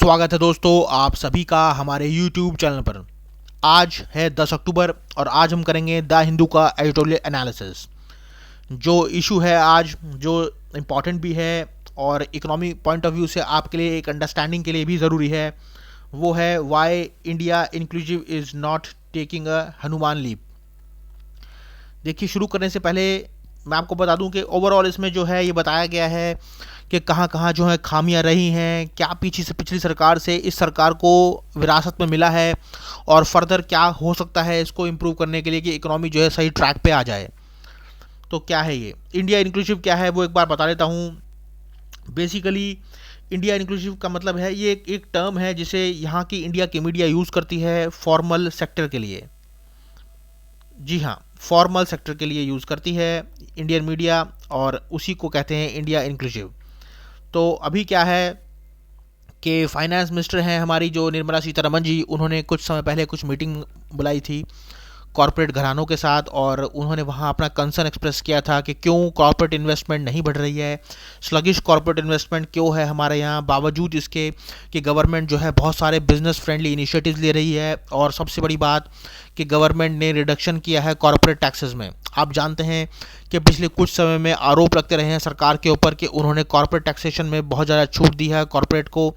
स्वागत है दोस्तों आप सभी का हमारे YouTube चैनल पर। आज है 10 अक्टूबर और आज हम करेंगे द हिंदू का एडिटोरियल एनालिसिस। जो इशू है आज, जो इम्पॉर्टेंट भी है और इकोनॉमी पॉइंट ऑफ व्यू से आपके लिए एक अंडरस्टैंडिंग के लिए भी ज़रूरी है, वो है why India inclusive is not taking a Hanuman leap. देखिए, शुरू करने से पहले मैं आपको बता दूं कि ओवरऑल इसमें जो है ये बताया गया है कि कहाँ कहाँ जो है खामियां रही हैं, क्या पिछली सरकार से इस सरकार को विरासत में मिला है और फर्दर क्या हो सकता है इसको इम्प्रूव करने के लिए कि इकोनॉमी जो है सही ट्रैक पे आ जाए। तो क्या है ये इंडिया इंक्लूसिव, क्या है वो एक बार बता देता हूँ। बेसिकली इंडिया इंक्लूसिव का मतलब है, ये एक टर्म है जिसे यहाँ की इंडिया की मीडिया यूज़ करती है फॉर्मल सेक्टर के लिए। जी हाँ, फॉर्मल सेक्टर के लिए यूज़ करती है इंडियन मीडिया और उसी को कहते हैं इंडिया इंक्लूसिव। तो अभी क्या है कि फाइनेंस मिनिस्टर हैं हमारी जो निर्मला सीतारमण जी, उन्होंने कुछ समय पहले कुछ मीटिंग बुलाई थी कॉरपोरेट घरानों के साथ और उन्होंने वहाँ अपना कंसर्न एक्सप्रेस किया था कि क्यों कॉरपोरेट इन्वेस्टमेंट नहीं बढ़ रही है, स्लगिश कॉरपोरेट इन्वेस्टमेंट क्यों है हमारे यहाँ, बावजूद इसके कि गवर्नमेंट जो है बहुत सारे बिजनेस फ्रेंडली इनिशिएटिव्स ले रही है। और सबसे बड़ी बात कि गवर्नमेंट ने रिडक्शन किया है कॉरपोरेट टैक्सेस में। आप जानते हैं कि पिछले कुछ समय में आरोप लगते रहे हैं सरकार के ऊपर कि उन्होंने कॉरपोरेट टैक्सेशन में बहुत ज़्यादा छूट दी है कॉरपोरेट को,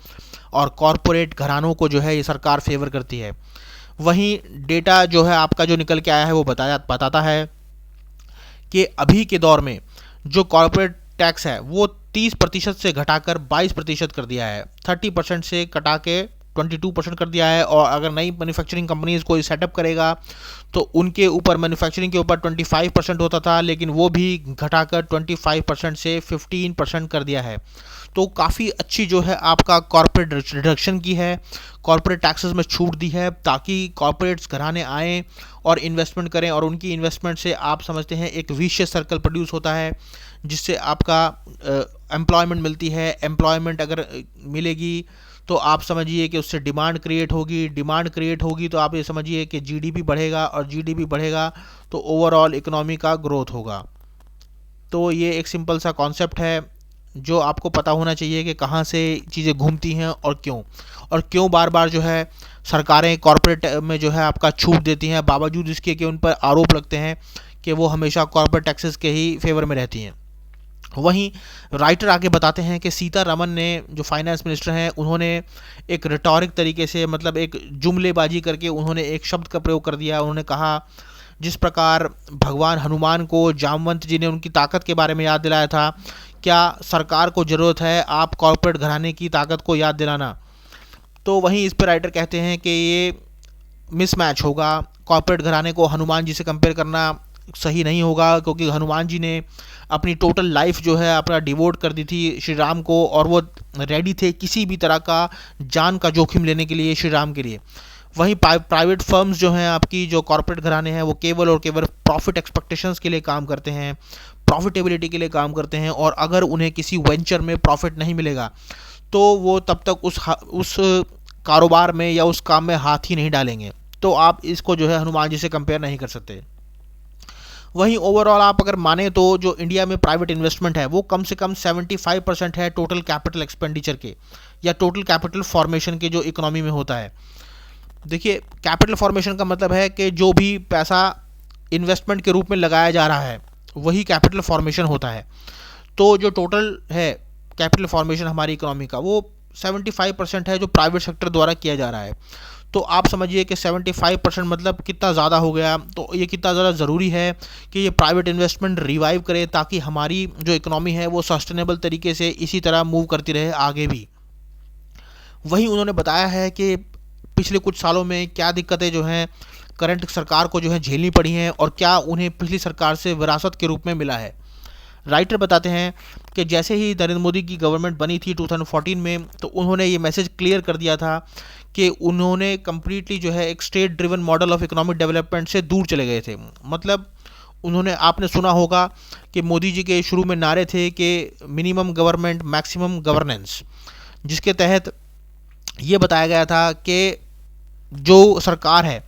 और कॉरपोरेट घरानों को जो है ये सरकार फेवर करती है। वहीं डेटा जो है आपका जो निकल के आया है वो बताता है कि अभी के दौर में जो कॉरपोरेट टैक्स है वो 30% से घटाकर 22% कर दिया है, 30% से घटा के 22% कर दिया है। और अगर नई मैन्युफैक्चरिंग कंपनीज कोई सेटअप करेगा तो उनके ऊपर मैन्युफैक्चरिंग के ऊपर 25% होता था, लेकिन वो भी घटाकर 25% से 15% कर दिया है। तो काफ़ी अच्छी जो है आपका कॉर्पोरेट रिडक्शन की है, कॉर्पोरेट टैक्सेस में छूट दी है ताकि कॉर्पोरेट्स घराने आएँ और इन्वेस्टमेंट करें। और उनकी इन्वेस्टमेंट से आप समझते हैं एक विशियस सर्कल प्रोड्यूस होता है जिससे आपका एम्प्लॉयमेंट मिलती है। एम्प्लॉयमेंट अगर मिलेगी तो आप समझिए कि उससे डिमांड क्रिएट होगी, डिमांड क्रिएट होगी तो आप ये समझिए कि जीडीपी बढ़ेगा, और जीडीपी बढ़ेगा तो ओवरऑल इकोनॉमी का ग्रोथ होगा। तो ये एक सिंपल सा कॉन्सेप्ट है जो आपको पता होना चाहिए कि कहाँ से चीज़ें घूमती हैं और क्यों बार बार जो है सरकारें कॉरपोरेट में जो है आपका छूट देती हैं, बावजूद इसके कि उन पर आरोप लगते हैं कि वो हमेशा कॉरपोरेट टैक्सेस के ही फेवर में रहती हैं। वहीं राइटर आगे बताते हैं कि सीतारमण ने, जो फाइनेंस मिनिस्टर हैं, उन्होंने एक रिटॉरिक तरीके से, मतलब एक जुमलेबाजी करके उन्होंने एक शब्द का प्रयोग कर दिया। उन्होंने कहा, जिस प्रकार भगवान हनुमान को जामवंत जी ने उनकी ताकत के बारे में याद दिलाया था, क्या सरकार को ज़रूरत है आप कॉरपोरेट घराने की ताकत को याद दिलाना। तो वहीं इस पर राइटर कहते हैं कि ये मिसमैच होगा, कॉरपोरेट घराने को हनुमान जी से कंपेयर करना सही नहीं होगा, क्योंकि हनुमान जी ने अपनी टोटल लाइफ जो है अपना डिवोट कर दी थी श्री राम को, और वो रेडी थे किसी भी तरह का जान का जोखिम लेने के लिए श्री राम के लिए। वहीं प्राइवेट फर्म्स जो हैं आपकी, जो कॉरपोरेट घराने हैं, वो केवल और केवल प्रॉफिट एक्सपेक्टेशंस के लिए काम करते हैं, प्रॉफिटेबिलिटी के लिए काम करते हैं, और अगर उन्हें किसी वेंचर में प्रॉफिट नहीं मिलेगा तो वो तब तक उस कारोबार में या उस काम में हाथ ही नहीं डालेंगे। तो आप इसको जो है हनुमान जी से कंपेयर नहीं कर सकते। वहीं ओवरऑल आप अगर माने तो जो इंडिया में प्राइवेट इन्वेस्टमेंट है वो कम से कम 75% है टोटल कैपिटल एक्सपेंडिचर के, या टोटल कैपिटल फॉर्मेशन के जो इकोनॉमी में होता है। देखिए, कैपिटल फॉर्मेशन का मतलब है कि जो भी पैसा इन्वेस्टमेंट के रूप में लगाया जा रहा है वही कैपिटल फॉर्मेशन होता है। तो जो टोटल है कैपिटल फॉर्मेशन हमारी इकोनॉमी का, वो 75% है जो प्राइवेट सेक्टर द्वारा किया जा रहा है। तो आप समझिए कि 75% मतलब कितना ज़्यादा हो गया। तो ये कितना ज़्यादा ज़रूरी है कि ये प्राइवेट इन्वेस्टमेंट रिवाइव करे ताकि हमारी जो इकोनॉमी है वो सस्टेनेबल तरीके से इसी तरह मूव करती रहे आगे भी। वहीं उन्होंने बताया है कि पिछले कुछ सालों में क्या दिक्कतें जो हैं करंट सरकार को जो है झेलनी पड़ी हैं और क्या उन्हें पिछली सरकार से विरासत के रूप में मिला है। राइटर बताते हैं कि जैसे ही नरेंद्र मोदी की गवर्नमेंट बनी थी 2014 में, तो उन्होंने ये मैसेज क्लियर कर दिया था कि उन्होंने कम्प्लीटली जो है एक state driven model of economic development से दूर चले गए थे। मतलब उन्होंने, आपने सुना होगा कि मोदी जी के शुरू में नारे थे कि मिनिमम गवर्नमेंट मैक्सिमम गवर्नेंस, जिसके तहत ये बताया गया था कि जो सरकार है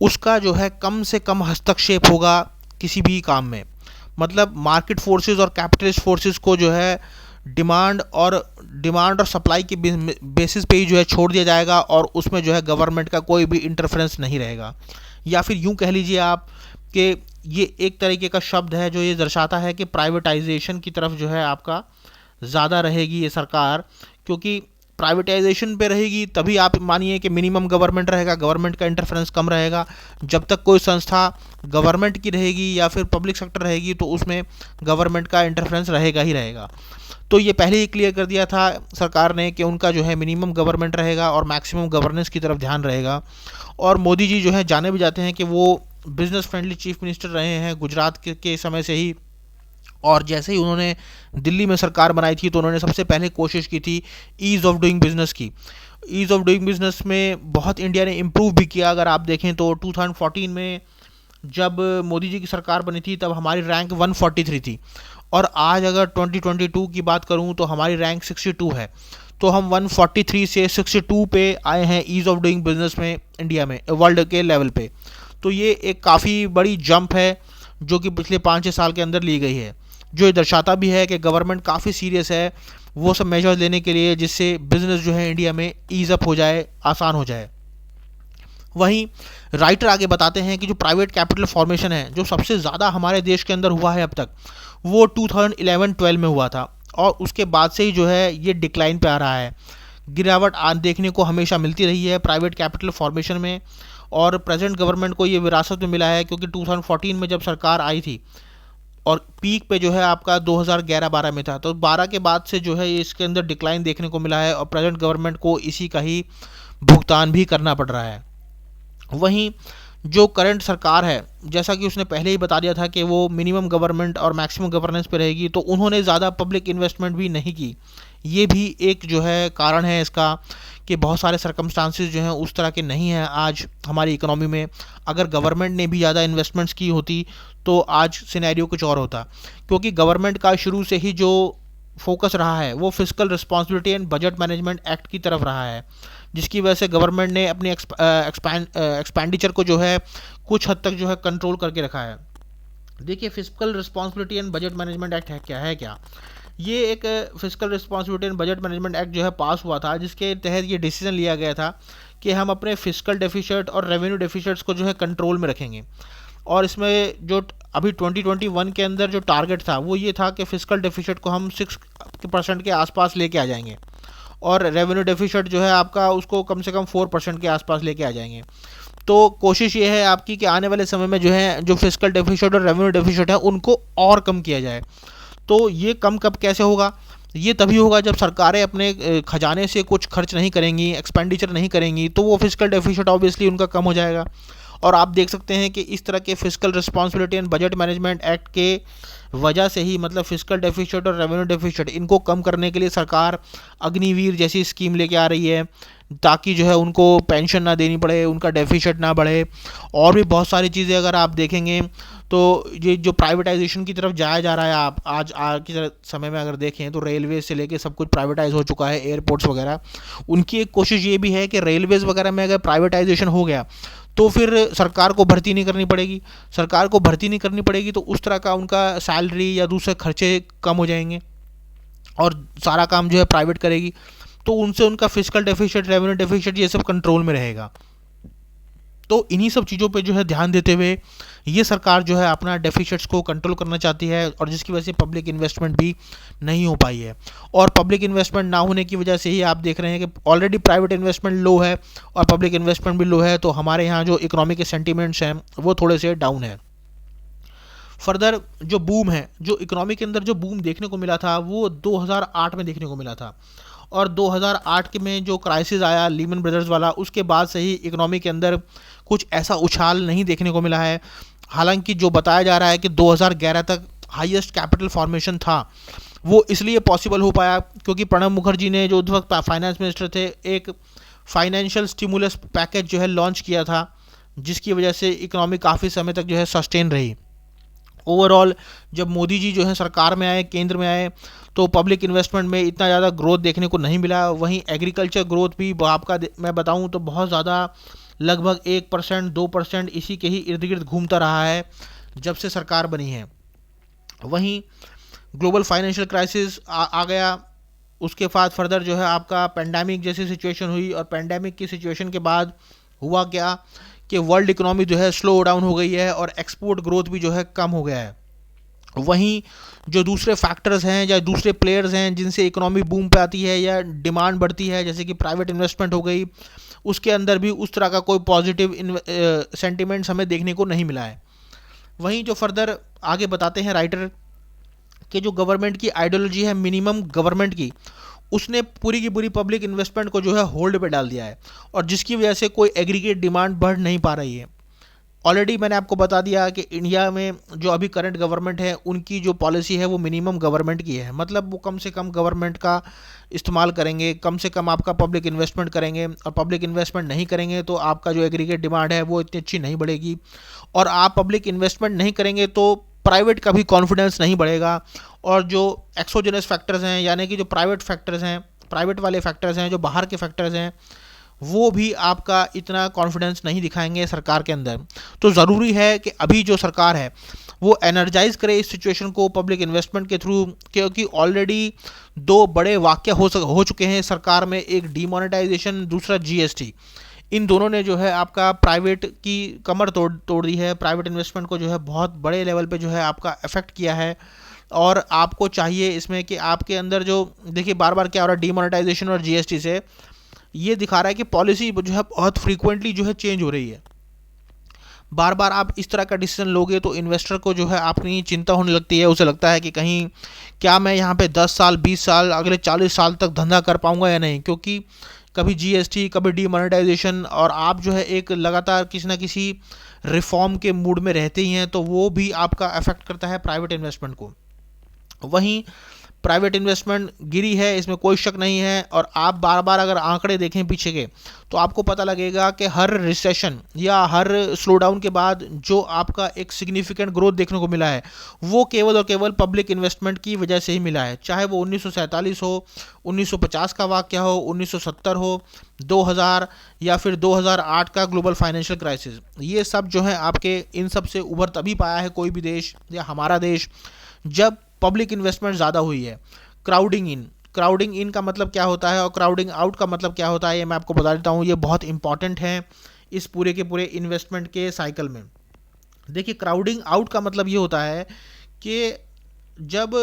उसका जो है कम से कम हस्तक्षेप होगा किसी भी काम में। मतलब मार्केट फोर्सेस और कैपिटलिस्ट फोर्सेस को जो है डिमांड और सप्लाई के बेसिस पे ही जो है छोड़ दिया जाएगा, और उसमें जो है गवर्नमेंट का कोई भी इंटरफेरेंस नहीं रहेगा। या फिर यूँ कह लीजिए आप कि ये एक तरीके का शब्द है जो ये दर्शाता है कि प्राइवेटाइजेशन की तरफ जो है आपका ज़्यादा रहेगी ये सरकार, क्योंकि प्राइवेटाइजेशन पे रहेगी तभी आप मानिए कि मिनिमम गवर्नमेंट रहेगा, गवर्नमेंट का इंटरफेरेंस कम रहेगा। जब तक कोई संस्था गवर्नमेंट की रहेगी या फिर पब्लिक सेक्टर रहेगी तो उसमें गवर्नमेंट का इंटरफेरेंस रहेगा ही रहेगा। तो ये पहले ही क्लियर कर दिया था सरकार ने कि उनका जो है मिनिमम गवर्नमेंट रहेगा और मैक्सिमम गवर्नेंस की तरफ ध्यान रहेगा। और मोदी जी जो है जाने भी जाते हैं कि वो बिजनेस फ्रेंडली चीफ मिनिस्टर रहे हैं गुजरात के समय से ही। और जैसे ही उन्होंने दिल्ली में सरकार बनाई थी तो उन्होंने सबसे पहले कोशिश की थी ईज़ ऑफ डूइंग बिजनेस की। ईज़ ऑफ डूइंग बिजनेस में बहुत इंडिया ने इम्प्रूव भी किया। अगर आप देखें तो 2014 में जब मोदी जी की सरकार बनी थी तब हमारी रैंक 143 थी, और आज अगर 2022 की बात करूं तो हमारी रैंक 62 है। तो हम 143 से 62 पे आए हैं ईज़ ऑफ डूइंग बिजनेस में इंडिया में, वर्ल्ड के लेवल पे। तो ये एक काफ़ी बड़ी जंप है जो कि पिछले 5-6 साल के अंदर ली गई है, जो ये दर्शाता भी है कि गवर्नमेंट काफ़ी सीरियस है वो सब मेजर्स लेने के लिए जिससे बिज़नेस जो है इंडिया में ईज़ अप हो जाए, आसान हो जाए। वहीं राइटर आगे बताते हैं कि जो प्राइवेट कैपिटल फॉर्मेशन है जो सबसे ज़्यादा हमारे देश के अंदर हुआ है अब तक, वो 2011-12 में हुआ था, और उसके बाद से ही जो है ये डिक्लाइन पे आ रहा है। गिरावट देखने को हमेशा मिलती रही है प्राइवेट कैपिटल फॉर्मेशन में, और प्रेजेंट गवर्नमेंट को ये विरासत में मिला है, क्योंकि 2014 में जब सरकार आई थी और पीक पे जो है आपका 2011-12 में था, तो 12 के बाद से जो है इसके अंदर डिक्लाइन देखने को मिला है, और प्रेजेंट गवर्नमेंट को इसी का ही भुगतान भी करना पड़ रहा है। वहीं जो करंट सरकार है, जैसा कि उसने पहले ही बता दिया था कि वो मिनिमम गवर्नमेंट और मैक्सिमम गवर्नेंस पे रहेगी, तो उन्होंने ज़्यादा पब्लिक इन्वेस्टमेंट भी नहीं की। ये भी एक जो है कारण है इसका कि बहुत सारे सर्कमस्टांसेस जो हैं उस तरह के नहीं हैं आज हमारी इकोनॉमी में। अगर गवर्नमेंट ने भी ज़्यादा इन्वेस्टमेंट्स की होती तो आज सिनेरियो कुछ और होता, क्योंकि गवर्नमेंट का शुरू से ही जो फोकस रहा है वो fiscal responsibility and budget management act की तरफ रहा है, जिसकी वजह से गवर्नमेंट ने अपनी एक्सपेंडिचर को जो है कुछ हद तक जो है कंट्रोल करके रखा है। देखिए, fiscal responsibility and budget management act है क्या ये एक fiscal responsibility and budget management act जो है पास हुआ था, जिसके तहत ये डिसीजन लिया गया था कि हम अपने फिस्कल डेफिसिट और रेवेन्यू डेफिसिट्स को जो है कंट्रोल में रखेंगे। और इसमें जो अभी 2021 के अंदर जो टारगेट था वो ये था कि फिस्कल डेफिसिट को हम 6% के आसपास लेके आ जाएंगे, और रेवेन्यू डेफिसिट जो है आपका उसको कम से कम 4% के आसपास लेके आ जाएंगे। तो कोशिश ये है आपकी कि आने वाले समय में जो है जो फिस्कल डेफिसिट और रेवेन्यू डेफिसिट है उनको और कम किया जाए। तो ये कम कब कैसे होगा? ये तभी होगा जब सरकारें अपने खजाने से कुछ खर्च नहीं करेंगी, एक्सपेंडिचर नहीं करेंगी, तो वो फिस्कल डेफिसिट ऑब्वियसली उनका कम हो जाएगा। और आप देख सकते हैं कि इस तरह के fiscal responsibility and budget management act के वजह से ही, मतलब फिस्कल डेफिसिट और रेवेन्यू डेफिसिट इनको कम करने के लिए सरकार अग्निवीर जैसी स्कीम लेके आ रही है, ताकि जो है उनको पेंशन ना देनी पड़े, उनका डेफिसिट ना बढ़े। और भी बहुत सारी चीज़ें अगर आप देखेंगे तो ये जो प्राइवेटाइजेशन की तरफ जाया जा रहा है, आप आज के समय में अगर देखें तो रेलवे से लेके सब कुछ प्राइवेटाइज हो चुका है, एयरपोर्ट्स वगैरह। उनकी एक कोशिश ये भी है कि रेलवेज़ वगैरह में अगर प्राइवेटाइजेशन हो गया तो फिर सरकार को भर्ती नहीं करनी पड़ेगी। सरकार को भर्ती नहीं करनी पड़ेगी तो उस तरह का उनका सैलरी या दूसरे खर्चे कम हो जाएंगे, और सारा काम जो है प्राइवेट करेगी, तो उनसे उनका फिस्कल डेफिसिट, रेवेन्यू डेफिसिट ये सब कंट्रोल में रहेगा। तो इन्हीं सब चीज़ों पे जो है ध्यान देते हुए ये सरकार जो है अपना डेफिसिट्स को कंट्रोल करना चाहती है, और जिसकी वजह से पब्लिक इन्वेस्टमेंट भी नहीं हो पाई है। और पब्लिक इन्वेस्टमेंट ना होने की वजह से ही आप देख रहे हैं कि ऑलरेडी प्राइवेट इन्वेस्टमेंट लो है और पब्लिक इन्वेस्टमेंट भी लो है, तो हमारे यहाँ जो इकोनॉमी के सेंटीमेंट्स हैं वो थोड़े से डाउन है। फर्दर जो बूम है, जो इकोनॉमी के अंदर जो बूम देखने को मिला था वो 2008 में देखने को मिला था, और 2008 के में जो क्राइसिस आया लीमन ब्रदर्स वाला, उसके बाद से ही इकोनॉमी के अंदर कुछ ऐसा उछाल नहीं देखने को मिला है। हालांकि जो बताया जा रहा है कि 2011 तक हाईएस्ट कैपिटल फॉर्मेशन था, वो इसलिए पॉसिबल हो पाया क्योंकि प्रणब मुखर्जी ने जो उस वक्त फाइनेंस मिनिस्टर थे एक फाइनेंशियल स्टिमुलस पैकेज जो है लॉन्च किया था, जिसकी वजह से इकोनॉमी काफ़ी समय तक जो है सस्टेन रही। ओवरऑल जब मोदी जी जो है सरकार में आए, केंद्र में आए, तो पब्लिक इन्वेस्टमेंट में इतना ज़्यादा ग्रोथ देखने को नहीं मिला। वहीं एग्रीकल्चर ग्रोथ भी आपका मैं बताऊं तो बहुत ज़्यादा, लगभग 1%, 2% इसी के ही इर्द गिर्द घूमता रहा है जब से सरकार बनी है। वहीं ग्लोबल फाइनेंशियल क्राइसिस आ गया। उसके बाद फर्दर जो है आपका पेंडेमिक जैसी सिचुएशन हुई, और पेंडेमिक की सिचुएशन के बाद हुआ क्या कि वर्ल्ड इकोनॉमी जो है स्लो डाउन हो गई है और एक्सपोर्ट ग्रोथ भी जो है कम हो गया है। वहीं जो दूसरे फैक्टर्स हैं या दूसरे प्लेयर्स हैं जिनसे इकोनॉमी बूम पे आती है या डिमांड बढ़ती है, जैसे कि प्राइवेट इन्वेस्टमेंट हो गई, उसके अंदर भी उस तरह का कोई पॉजिटिव सेंटिमेंट्स हमें देखने को नहीं मिला है। वहीं जो फर्दर आगे बताते हैं राइटर कि जो गवर्नमेंट की आइडियोलॉजी है मिनिमम गवर्नमेंट की, उसने पूरी की पूरी पब्लिक इन्वेस्टमेंट को जो है होल्ड पे डाल दिया है, और जिसकी वजह से कोई एग्रीगेट डिमांड बढ़ नहीं पा रही है। ऑलरेडी मैंने आपको बता दिया कि इंडिया में जो अभी करंट गवर्नमेंट है उनकी जो पॉलिसी है वो मिनिमम गवर्नमेंट की है, मतलब वो कम से कम गवर्नमेंट का इस्तेमाल करेंगे, कम से कम आपका पब्लिक इन्वेस्टमेंट करेंगे, और पब्लिक इन्वेस्टमेंट नहीं करेंगे तो आपका जो एग्रीगेट डिमांड है वो इतनी अच्छी नहीं बढ़ेगी, और आप पब्लिक इन्वेस्टमेंट नहीं करेंगे तो प्राइवेट का भी कॉन्फिडेंस नहीं बढ़ेगा, और जो एक्सोजेनस फैक्टर्स हैं यानी कि जो प्राइवेट फैक्टर्स हैं, प्राइवेट वाले फैक्टर्स हैं, जो बाहर के फैक्टर्स हैं, वो भी आपका इतना कॉन्फिडेंस नहीं दिखाएंगे सरकार के अंदर। तो ज़रूरी है कि अभी जो सरकार है वो एनर्जाइज करे इस सिचुएशन को पब्लिक इन्वेस्टमेंट के थ्रू, क्योंकि ऑलरेडी दो बड़े वाक़या हो चुके हैं सरकार में, एक डीमोनेटाइजेशन, दूसरा जीएसटी। इन दोनों ने जो है आपका प्राइवेट की कमर तोड़ दी है, प्राइवेट इन्वेस्टमेंट को जो है बहुत बड़े लेवल पे जो है आपका अफेक्ट किया है। और आपको चाहिए इसमें कि आपके अंदर जो देखिए बार बार क्या हो रहा है डीमोनेटाइजेशन और जीएसटी से, ये दिखा रहा है कि पॉलिसी जो है बहुत फ्रीक्वेंटली जो है चेंज हो रही है। बार बार आप इस तरह का डिसीजन लोगे तो इन्वेस्टर को जो है अपनी चिंता होने लगती है, उसे लगता है कि कहीं क्या मैं यहाँ पे 10 साल 20 साल अगले 40 साल तक धंधा कर पाऊंगा या नहीं, क्योंकि कभी जीएसटी कभी डीमोनेटाइजेशन, और आप जो है एक लगातार किसी ना किसी रिफॉर्म के मूड में रहते ही हैं, तो वो भी आपका अफेक्ट करता है प्राइवेट इन्वेस्टमेंट को। वहीं प्राइवेट इन्वेस्टमेंट गिरी है, इसमें कोई शक नहीं है, और आप बार बार अगर आंकड़े देखें पीछे के तो आपको पता लगेगा कि हर रिसेशन या हर स्लो डाउन के बाद जो आपका एक सिग्निफिकेंट ग्रोथ देखने को मिला है वो केवल और केवल पब्लिक इन्वेस्टमेंट की वजह से ही मिला है। चाहे वो 1947 हो, 1950 का वाक़या हो, 1970 हो, 2000 या फिर 2008 का ग्लोबल फाइनेंशियल क्राइसिस, ये सब जो है आपके इन सब से उभर तभी पाया है कोई भी देश या हमारा देश जब पब्लिक इन्वेस्टमेंट ज़्यादा हुई है। क्राउडिंग इन का मतलब क्या होता है और क्राउडिंग आउट का मतलब क्या होता है, ये मैं आपको बता देता हूँ। ये बहुत इंपॉर्टेंट है इस पूरे के पूरे इन्वेस्टमेंट के साइकिल में। देखिए क्राउडिंग आउट का मतलब ये होता है कि जब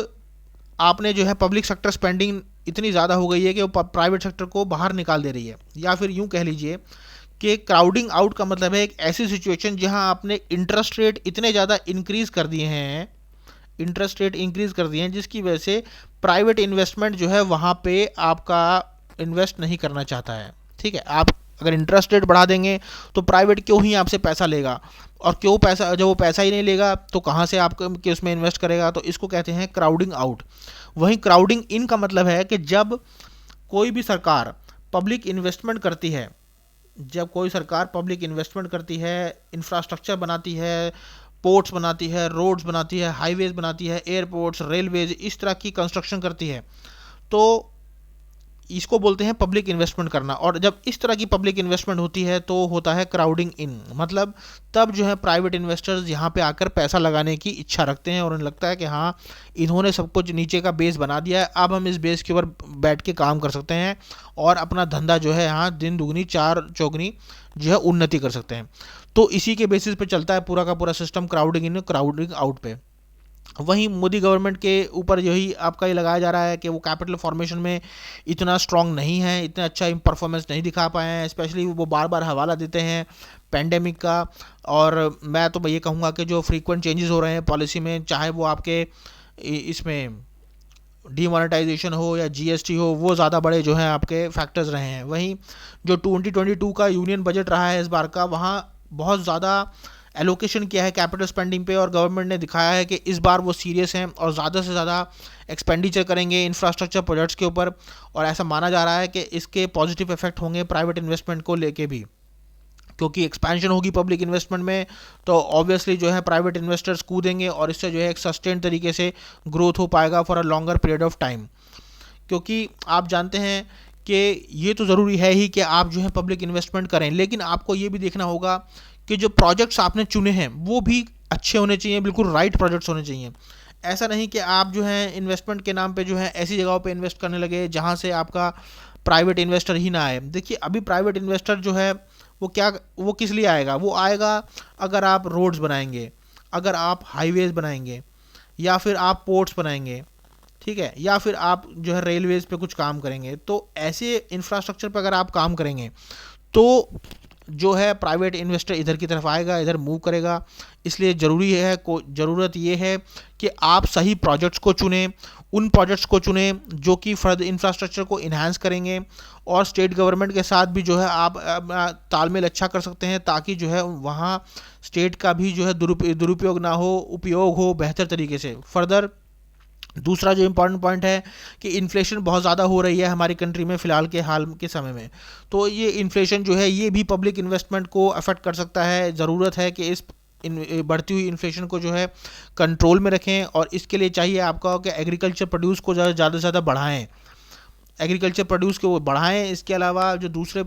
आपने जो है पब्लिक सेक्टर स्पेंडिंग इतनी ज़्यादा हो गई है कि वो प्राइवेट सेक्टर को बाहर निकाल दे रही है, या फिर यूँ कह लीजिए कि क्राउडिंग आउट का मतलब है एक ऐसी सिचुएशन जहाँ आपने इंटरेस्ट रेट इतने ज़्यादा इंक्रीज़ कर दिए हैं, जिसकी वजह से प्राइवेट इन्वेस्टमेंट जो है वहाँ पे आपका इन्वेस्ट नहीं करना चाहता है। ठीक है, आप अगर इंटरेस्ट रेट बढ़ा देंगे तो प्राइवेट क्यों ही आपसे पैसा लेगा, और क्यों पैसा, जब वो पैसा ही नहीं लेगा तो कहाँ से आप कि उसमें इन्वेस्ट करेगा, तो इसको कहते हैं क्राउडिंग आउट। वहीं क्राउडिंग इन का मतलब है कि जब कोई भी सरकार पब्लिक इन्वेस्टमेंट करती है, इंफ्रास्ट्रक्चर बनाती है, पोर्ट्स बनाती है, रोड्स बनाती है, हाईवेज बनाती है, एयरपोर्ट्स, रेलवेज, इस तरह की कंस्ट्रक्शन करती है, तो इसको बोलते हैं पब्लिक इन्वेस्टमेंट करना। और जब इस तरह की पब्लिक इन्वेस्टमेंट होती है तो होता है क्राउडिंग इन, मतलब तब जो है प्राइवेट इन्वेस्टर्स यहाँ पे आकर पैसा लगाने की इच्छा रखते हैं और उन्हें लगता है कि हाँ इन्होंने सब कुछ नीचे का बेस बना दिया है, अब हम इस बेस के ऊपर बैठ के काम कर सकते हैं और अपना धंधा जो है यहाँ दिन दुगनी चार चौगनी जो है उन्नति कर सकते हैं। तो इसी के बेसिस पे चलता है पूरा का पूरा सिस्टम, क्राउडिंग इन क्राउडिंग आउट पे। वहीं मोदी गवर्नमेंट के ऊपर यही आपका ये लगाया जा रहा है कि वो कैपिटल फॉर्मेशन में इतना स्ट्रांग नहीं है, इतना अच्छा परफॉर्मेंस नहीं दिखा पाए हैं, स्पेशली वो बार बार हवाला देते हैं पेंडेमिक का। और मैं तो ये कहूँगा कि जो फ्रीक्वेंट चेंजेस हो रहे हैं पॉलिसी में, चाहे वो आपके इसमें डीमोनेटाइजेशन हो या जीएसटी हो, वो ज़्यादा बड़े जो हैं आपके फैक्टर्स रहे हैं। वहीं जो 2022 का यूनियन बजट रहा है इस बार का, वहाँ बहुत ज़्यादा एलोकेशन किया है कैपिटल स्पेंडिंग पे, और गवर्नमेंट ने दिखाया है कि इस बार वो सीरियस हैं और ज़्यादा से ज़्यादा एक्सपेंडिचर करेंगे इंफ्रास्ट्रक्चर प्रोजेक्ट्स के ऊपर। और ऐसा माना जा रहा है कि इसके पॉजिटिव इफेक्ट होंगे प्राइवेट इन्वेस्टमेंट को लेके भी, क्योंकि एक्सपेंशन होगी पब्लिक इन्वेस्टमेंट में तो ऑब्वियसली जो है प्राइवेट इन्वेस्टर्स कूदेंगे और इससे जो है एक सस्टेन तरीके से ग्रोथ हो पाएगा for a longer period of time. क्योंकि आप जानते हैं कि ये तो ज़रूरी है ही कि आप जो है पब्लिक इन्वेस्टमेंट करें, लेकिन आपको ये भी देखना होगा कि जो प्रोजेक्ट्स आपने चुने हैं वो भी अच्छे होने चाहिए, बिल्कुल राइट प्रोजेक्ट्स होने चाहिए। ऐसा नहीं कि आप जो है इन्वेस्टमेंट के नाम पे जो है ऐसी जगहों पे इन्वेस्ट करने लगे जहाँ से आपका प्राइवेट इन्वेस्टर ही ना आए। देखिए अभी प्राइवेट इन्वेस्टर जो है वो किस लिए आएगा, वो आएगा अगर आप रोड्स बनाएंगे, अगर आप हाईवेज बनाएंगे, या फिर आप पोर्ट्स बनाएंगे, ठीक है, या फिर आप जो है रेलवेज पे कुछ काम करेंगे। तो ऐसे इंफ्रास्ट्रक्चर पे अगर आप काम करेंगे तो जो है प्राइवेट इन्वेस्टर इधर की तरफ आएगा, इधर मूव करेगा। इसलिए ज़रूरत ये है कि आप सही प्रोजेक्ट्स को चुनें, उन प्रोजेक्ट्स को चुनें जो कि फर्दर इंफ्रास्ट्रक्चर को इन्हांस करेंगे, और स्टेट गवर्नमेंट के साथ भी जो है आप तालमेल अच्छा कर सकते हैं, ताकि जो है वहाँ स्टेट का भी जो है दुरुपयोग ना हो, उपयोग हो बेहतर तरीके से। फर्दर दूसरा जो इम्पोर्टेंट पॉइंट है कि इन्फ्लेशन बहुत ज़्यादा हो रही है हमारी कंट्री में फ़िलहाल के हाल के समय में। तो ये इन्फ्लेशन जो है ये भी पब्लिक इन्वेस्टमेंट को अफेक्ट कर सकता है। ज़रूरत है कि इस बढ़ती हुई इन्फ्लेशन को जो है कंट्रोल में रखें, और इसके लिए चाहिए आपका कि एग्रीकल्चर प्रोड्यूस को ज़्यादा से ज़्यादा बढ़ाएं, एग्रीकल्चर प्रोड्यूस को बढ़ाएं। इसके अलावा जो दूसरे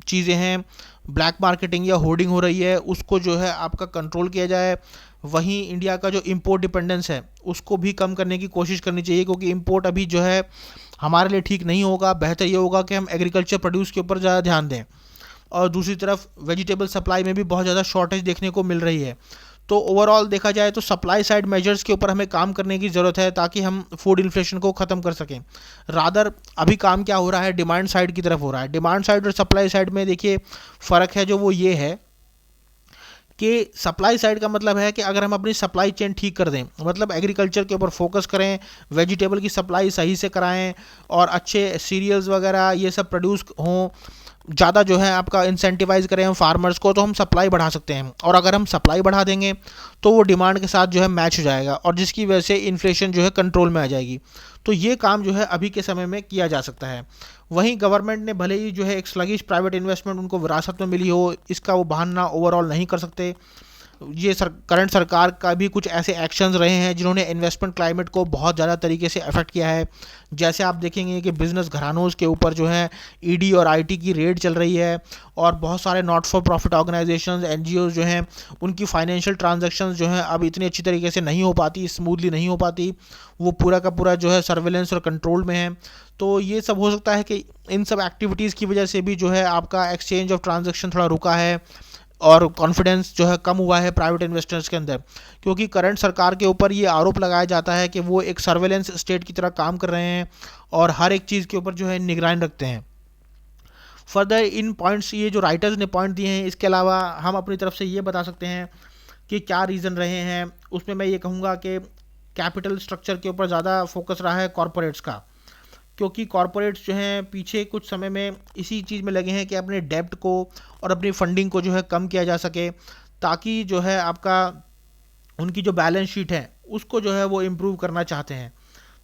चीज़ें हैं, ब्लैक मार्केटिंग या होर्डिंग हो रही है, उसको जो है आपका कंट्रोल किया जाए। वहीं इंडिया का जो इंपोर्ट डिपेंडेंस है उसको भी कम करने की कोशिश करनी चाहिए, क्योंकि इंपोर्ट अभी जो है हमारे लिए ठीक नहीं होगा। बेहतर ये होगा कि हम एग्रीकल्चर प्रोड्यूस के ऊपर ज़्यादा ध्यान दें। और दूसरी तरफ वेजिटेबल सप्लाई में भी बहुत ज़्यादा शॉर्टेज देखने को मिल रही है। तो ओवरऑल देखा जाए तो सप्लाई साइड मेजर्स के ऊपर हमें काम करने की ज़रूरत है, ताकि हम फूड इन्फ्लेशन को ख़त्म कर सकें। रादर अभी काम क्या हो रहा है, डिमांड साइड की तरफ हो रहा है। डिमांड साइड और सप्लाई साइड में देखिए फ़र्क है जो वो ये है कि सप्लाई साइड का मतलब है कि अगर हम अपनी सप्लाई चेन ठीक कर दें, मतलब एग्रीकल्चर के ऊपर फोकस करें, वेजिटेबल की सप्लाई सही से कराएं, और अच्छे सीरियल्स वगैरह ये सब प्रोड्यूस हों, ज़्यादा जो है आपका इंसेंटिवाइज करें हम फार्मर्स को, तो हम सप्लाई बढ़ा सकते हैं। और अगर हम सप्लाई बढ़ा देंगे तो वो डिमांड के साथ जो है मैच हो जाएगा, और जिसकी वजह से इन्फ्लेशन जो है कंट्रोल में आ जाएगी। तो ये काम जो है अभी के समय में किया जा सकता है। वहीं गवर्नमेंट ने भले ही जो है एक स्लगिश प्राइवेट इन्वेस्टमेंट उनको विरासत में मिली हो, इसका वो बहाना ओवरऑल नहीं कर सकते। ये करंट सरकार का भी कुछ ऐसे एक्शंस रहे हैं जिन्होंने इन्वेस्टमेंट क्लाइमेट को बहुत ज़्यादा तरीके से अफेक्ट किया है। जैसे आप देखेंगे कि बिज़नेस घरानों के ऊपर जो है ईडी और आईटी की रेड चल रही है, और बहुत सारे not for profit organisations, NGO जो हैं, उनकी फाइनेंशियल ट्रांजैक्शंस जो हैं अब इतनी अच्छी तरीके से नहीं हो पाती, स्मूथली नहीं हो पाती। वो पूरा का पूरा जो है सर्वेलेंस और कंट्रोल में है। तो ये सब हो सकता है कि इन सब एक्टिविटीज़ की वजह से भी जो है आपका एक्सचेंज ऑफ ट्रांजैक्शन थोड़ा रुका है, और कॉन्फिडेंस जो है कम हुआ है प्राइवेट इन्वेस्टर्स के अंदर, क्योंकि करंट सरकार के ऊपर ये आरोप लगाया जाता है कि वो एक सर्वेलेंस स्टेट की तरह काम कर रहे हैं, और हर एक चीज़ के ऊपर जो है निगरानी रखते हैं। फर्दर इन पॉइंट्स, ये जो राइटर्स ने पॉइंट दिए हैं, इसके अलावा हम अपनी तरफ से ये बता सकते हैं कि क्या रीज़न रहे हैं। उसमें मैं ये कहूँगा कि कैपिटल स्ट्रक्चर के ऊपर ज़्यादा फोकस रहा है कॉरपोरेट्स का, क्योंकि कॉरपोरेट्स जो हैं पीछे कुछ समय में इसी चीज़ में लगे हैं कि अपने डेब्ट को और अपनी फंडिंग को जो है कम किया जा सके, ताकि जो है आपका उनकी जो बैलेंस शीट है उसको जो है वो इम्प्रूव करना चाहते हैं।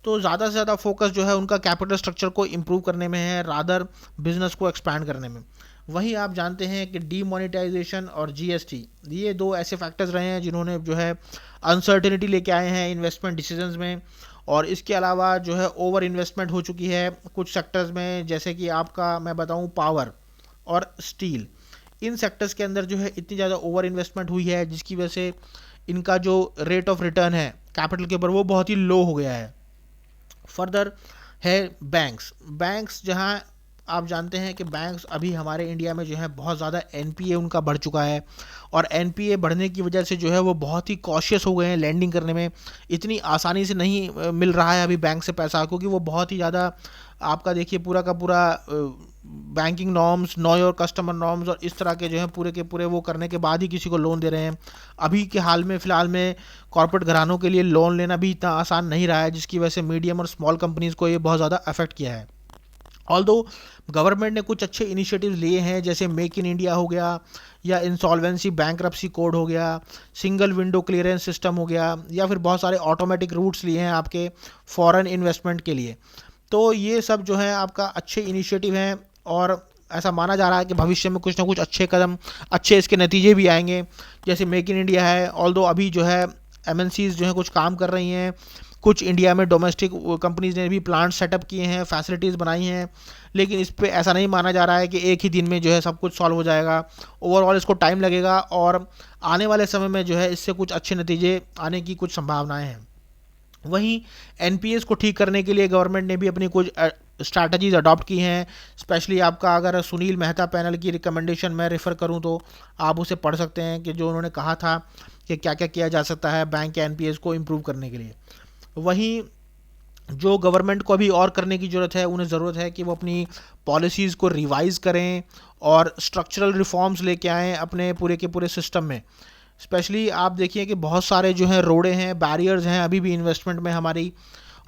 तो ज़्यादा से ज़्यादा फोकस जो है उनका कैपिटल स्ट्रक्चर को इम्प्रूव करने में है, रादर बिजनेस को एक्सपैंड करने में। वहीं आप जानते हैं कि डीमोनेटाइजेशन और जीएसटी, ये दो ऐसे फैक्टर्स रहे हैं जिन्होंने जो है अनसर्टेनिटी लेके आए हैं इन्वेस्टमेंट डिसीजंस में। और इसके अलावा जो है ओवर इन्वेस्टमेंट हो चुकी है कुछ सेक्टर्स में, जैसे कि आपका मैं बताऊं पावर और स्टील। इन सेक्टर्स के अंदर जो है इतनी ज़्यादा ओवर इन्वेस्टमेंट हुई है, जिसकी वजह से इनका जो रेट ऑफ रिटर्न है कैपिटल के ऊपर वो बहुत ही लो हो गया है। फर्दर है बैंक्स जहां आप जानते हैं कि बैंक्स अभी हमारे इंडिया में जो है बहुत ज़्यादा एनपीए उनका बढ़ चुका है, और एनपीए बढ़ने की वजह से जो है वो बहुत ही कॉशियस हो गए हैं लैंडिंग करने में। इतनी आसानी से नहीं मिल रहा है अभी बैंक से पैसा, क्योंकि वो बहुत ही ज़्यादा आपका देखिए पूरा का पूरा banking norms, know your customer norms और इस तरह के जो है पूरे के पूरे वो करने के बाद ही किसी को लोन दे रहे हैं। अभी के हाल में फ़िलहाल में कॉर्पोरेट घरानों के लिए लोन लेना भी इतना आसान नहीं रहा है, जिसकी वजह से मीडियम और स्मॉल कंपनीज़ को ये बहुत ज़्यादा अफेक्ट किया है। ऑल्दो गवर्नमेंट ने कुछ अच्छे इनिशिएटिव्स लिए हैं, जैसे मेक इन इंडिया हो गया, या इंसॉल्वेंसी बैंकरप्सी कोड हो गया, सिंगल विंडो क्लियरेंस सिस्टम हो गया, या फिर बहुत सारे ऑटोमेटिक रूट्स लिए हैं आपके फॉरेन इन्वेस्टमेंट के लिए। तो ये सब जो है आपका अच्छे इनिशिएटिव हैं, और ऐसा माना जा रहा है कि भविष्य में कुछ ना कुछ अच्छे कदम, अच्छे इसके नतीजे भी आएंगे। जैसे मेक इन इंडिया है, ऑल्दो अभी जो है एमएनसीज जो है कुछ काम कर रही हैं, कुछ इंडिया में डोमेस्टिक कंपनीज ने भी प्लांट सेटअप किए हैं, फैसिलिटीज़ बनाई हैं, लेकिन इस पे ऐसा नहीं माना जा रहा है कि एक ही दिन में जो है सब कुछ सॉल्व हो जाएगा। ओवरऑल इसको टाइम लगेगा, और आने वाले समय में जो है इससे कुछ अच्छे नतीजे आने की कुछ संभावनाएं हैं। वहीं एनपीएस को ठीक करने के लिए गवर्नमेंट ने भी अपनी कुछ स्ट्रैटेजीज अडॉप्ट की हैं। स्पेशली आपका अगर सुनील मेहता पैनल की रिकमेंडेशन मैं रेफ़र करूं तो आप उसे पढ़ सकते हैं कि जो उन्होंने कहा था कि क्या क्या किया जा सकता है बैंक के एनपीएस को इम्प्रूव करने के लिए। वहीं जो गवर्नमेंट को अभी और करने की ज़रूरत है, उन्हें ज़रूरत है कि वो अपनी पॉलिसीज़ को रिवाइज़ करें और स्ट्रक्चरल रिफॉर्म्स लेके आएँ अपने पूरे के पूरे सिस्टम में। स्पेशली आप देखिए कि बहुत सारे जो हैं रोड़े हैं, बैरियर्स हैं अभी भी इन्वेस्टमेंट में हमारी,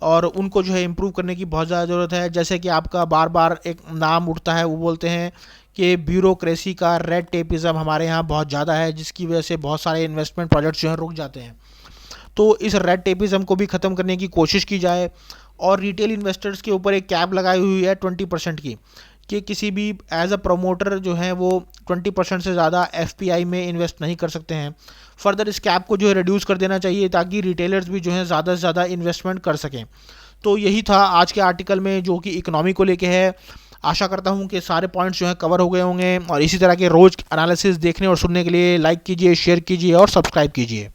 और उनको जो है इम्प्रूव करने की बहुत ज़्यादा ज़रूरत है। जैसे कि आपका बार बार एक नाम उठता है, वो बोलते हैं कि ब्यूरोक्रेसी का, रेड टेपिज़म हमारे यहाँ बहुत ज़्यादा है, जिसकी वजह से बहुत सारे इन्वेस्टमेंट प्रोजेक्ट्स जो हैं रुक जाते हैं। तो इस रेड टेपिज्म को भी ख़त्म करने की कोशिश की जाए, और रिटेल इन्वेस्टर्स के ऊपर एक कैप लगाई हुई है 20% की, कि किसी भी एज अ प्रमोटर जो है वो 20% से ज़्यादा एफपीआई में इन्वेस्ट नहीं कर सकते हैं। फर्दर इस कैप को जो है रिड्यूस कर देना चाहिए, ताकि रिटेलर्स भी जो है ज़्यादा से ज़्यादा इन्वेस्टमेंट कर सकें। तो यही था आज के आर्टिकल में, जो कि इकोनॉमी को लेके है। आशा करता हूँ कि सारे पॉइंट्स जो हैं कवर हो गए होंगे, और इसी तरह के रोज़ एनालिसिस देखने और सुनने के लिए लाइक कीजिए, शेयर कीजिए और सब्सक्राइब कीजिए।